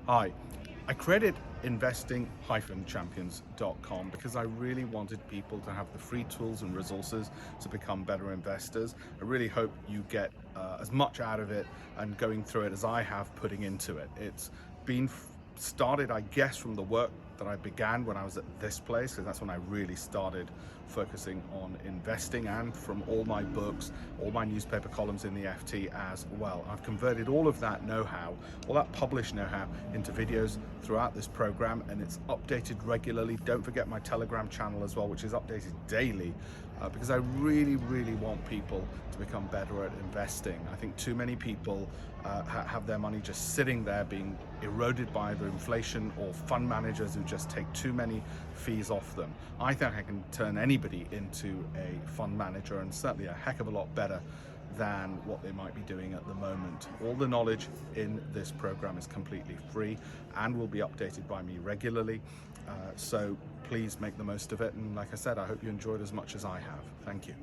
Hi, I created investing-champions.com because I really wanted people to have the free tools and resources to become better investors. I really hope you get as much out of it and going through it as I have putting into it. It's been started, I guess, from the work that I began when I was at this place, because that's when I really started focusing on investing, and from all my books, all my newspaper columns in the FT as well. I've converted all of that know-how, all that published know-how, into videos throughout this program, and it's updated regularly. Don't forget my Telegram channel as well, which is updated daily, because I really want people to become better at investing. I think too many people have their money just sitting there being eroded by the inflation, or fund managers who just take too many fees off them. I think I can turn anybody into a fund manager, and certainly a heck of a lot better than what they might be doing at the moment. All the knowledge in this program is completely free and will be updated by me regularly. So please make the most of it. And like I said, I hope you enjoyed as much as I have. Thank you.